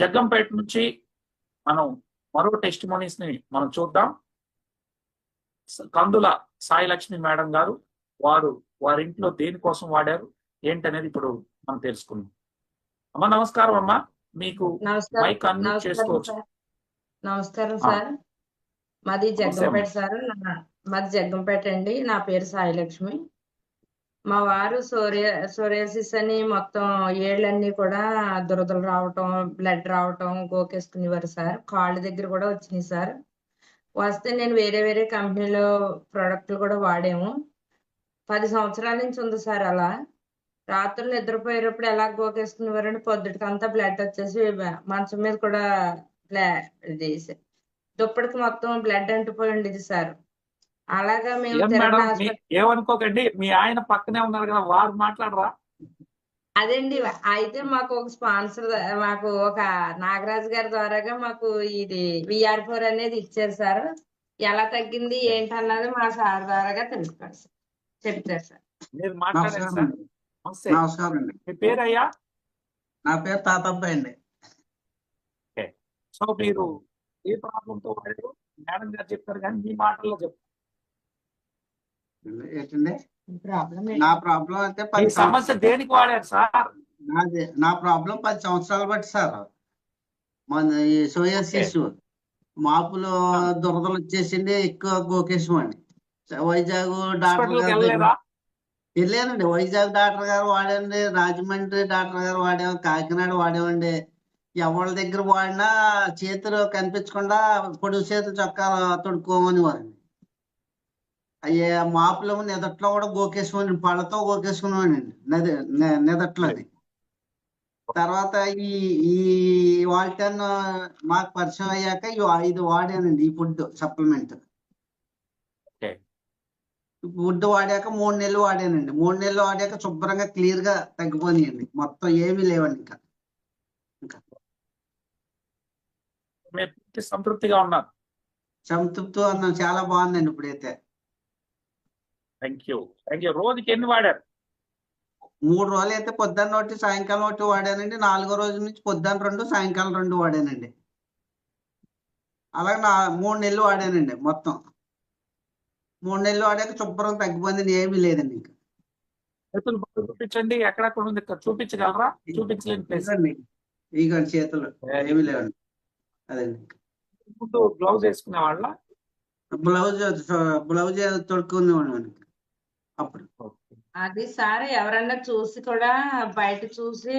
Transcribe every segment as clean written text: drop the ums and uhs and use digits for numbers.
జగ్గంపేట నుంచి మనం మరో టెస్టిమోనీస్ ని మనం చూద్దాం. కందుల సాయి లక్ష్మి మేడం గారు వారి ఇంట్లో దేనికోసం వాడారు ఏంటనేది ఇప్పుడు మనం తెలుసుకుందాం. అమ్మా నమస్కారం అమ్మా, మీకు మైక్ అన్మ్యూట్ చేసుకోవచ్చు. నమస్కారం సార్, మాది జగ్గంపేట సార్. మాది జగ్గంపేట అండి. నా పేరు సాయి లక్ష్మి. మా వారు సోరియాసిస్ అని మొత్తం ఏళ్ళన్నీ కూడా దురదలు రావటం, బ్లడ్ రావటం, గోకేసుకునేవారు సార్. కాళ్ళ దగ్గర కూడా వచ్చినాయి సార్. వస్తే నేను వేరే వేరే కంపెనీలో ప్రోడక్ట్లు కూడా వాడాము. 10 సంవత్సరాల నుంచి ఉంది సార్. అలా రాత్రులు నిద్రపోయేటప్పుడు ఎలా గోకేసుకునేవారంటే పొద్దుటికంతా బ్లడ్ వచ్చేసి మంచం మీద కూడా ఇది దుప్పటికి మొత్తం బ్లడ్ అంటిపోయి ఉండేది సార్. అలాగా మేము ఏమనుకోకండి, మీ ఆయన పక్కనే ఉన్నారు కదా, వారు మాట్లాడరా? అదండి, అయితే మాకు ఒక స్పాన్సర్, మాకు ఒక నాగరాజు గారి ద్వారాగా మాకు ఇది VR4 అనేది ఇచ్చారు సార్. ఎలా తగ్గింది ఏంటన్నది మా సార్ ద్వారాగా తెలుసుకోండి సార్, చెప్తారు సార్. మీరు మాట్లాడారు సార్. నమస్కారం అండి. మీ పేరు అయ్యా? నా పేరు తాతబ్బాయి అండి. సో మీరు ఏ ప్రాబ్లంతో వాడారు మేడం గారు చెప్తారు, కానీ మీ మాటల్లో చెప్తారు. ఏంటండి నా ప్రాబ్లం అంటే సమస్య దేనికి వాడారు సార్? నా ప్రాబ్లం 10 సంవత్సరాలు బట్టి సార్. మన ఈ సోయాసిస్ మాపులు దురదలు వచ్చేసింది, ఎక్కువ గోకేశం అండి. వైజాగ్ డాక్టర్ గారు వెళ్ళానండి. వైజాగ్ డాక్టర్ గారు వాడండి, రాజమండ్రి డాక్టర్ గారు వాడాము, కాకినాడ వాడామండి. ఎవరి దగ్గర వాడినా చేతులు కనిపించకుండా పొడుగు చేతులు చొక్కా తొడుక్కోమని వారండి. అయ్యే మాపులు నెదట్లో కూడా గోకేసుకుని పళ్ళతో గోకేసుకున్నానండి నెదట్లోని. తర్వాత ఈ వాల్టన్ మాకు పరిచయం అయ్యాక 5 వాడానండి. ఈ ఫుడ్ సప్లిమెంట్ ఫుడ్ వాడాక 3 నెలలు వాడానండి. 3 నెలలు వాడాక శుభ్రంగా క్లియర్ గా తగ్గిపోయాయండి, మొత్తం ఏమీ లేవండి. ఇంకా సంతృప్తిగా ఉన్నారు? సంతృప్తిగా ఉన్నాం, చాలా బాగుందండి ఇప్పుడైతే. Thank you. రోజుకి ఎన్ని వాడారు? 3 రోజులు అయితే పొద్దున్న ఒకటి సాయంకాలం ఒకటి వాడానండి. 4వ రోజు నుంచి పొద్దున్న 2 సాయంకాలం 2 వాడానండి. అలాగే 3 నెలలు వాడానండి. మొత్తం 3 నెలలు వాడాక శుభ్రంగా తగ్గిపోయింది, ఏమీ లేదండి. ఇంకా చూపించండి, ఎక్కడెక్కడ ఉంది చూపించగలరా? చూపించలేని ప్లేస్ ఇగోండి, చేతులు ఏమీ లేవండి. అదండి. ముందు గ్లౌజ్ వేసుకునే వాళ్ళ? బ్లౌజ్ తొడుక్కునేవాడు అప్పుడు. అది సార్, ఎవరన్నా చూసి కూడా బయట చూసి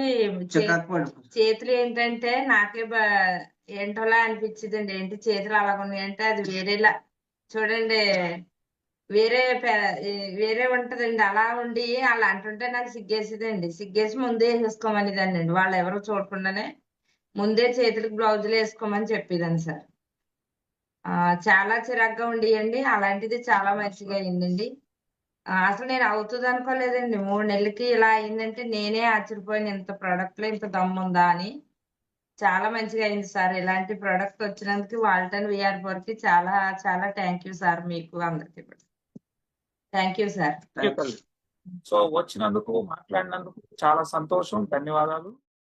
చేతులు ఏంటంటే నాకే ఏంటోలా అనిపించిందండి. ఏంటి చేతులు అలాగ ఉన్నాయంటే అది వేరేలా చూడండి, వేరే ఉంటదండి. అలా ఉండి వాళ్ళు అంటుంటే నాకు సిగ్గేసేదండి. సిగ్గేసి ముందే వేసేసుకోమనేదాన్ని అండి. వాళ్ళు ఎవరు చూడకుండానే ముందే చేతులకు బ్లౌజులు వేసుకోమని చెప్పేదాన్ని సార్. చాలా చిరాగ్గా ఉండేయండి. అలాంటిది చాలా మంచిగా అయిందండి. అసలు నేను అవుతుంది అనుకోలేదండి. 3 నెలలకి ఇలా అయిందంటే నేనే ఆశ్చర్యపోయాను, ఇంత ప్రోడక్ట్ లో ఇంత దమ్ముందా అని. చాలా మంచిగా అయింది సార్. ఇలాంటి ప్రోడక్ట్ వచ్చినందుకు వాల్టన్ VR4 కి చాలా చాలా థ్యాంక్ యూ సార్. మీకు అందరికి థ్యాంక్ యూ సార్. సో వచ్చినందుకు, మాట్లాడినందుకు చాలా సంతోషం, ధన్యవాదాలు.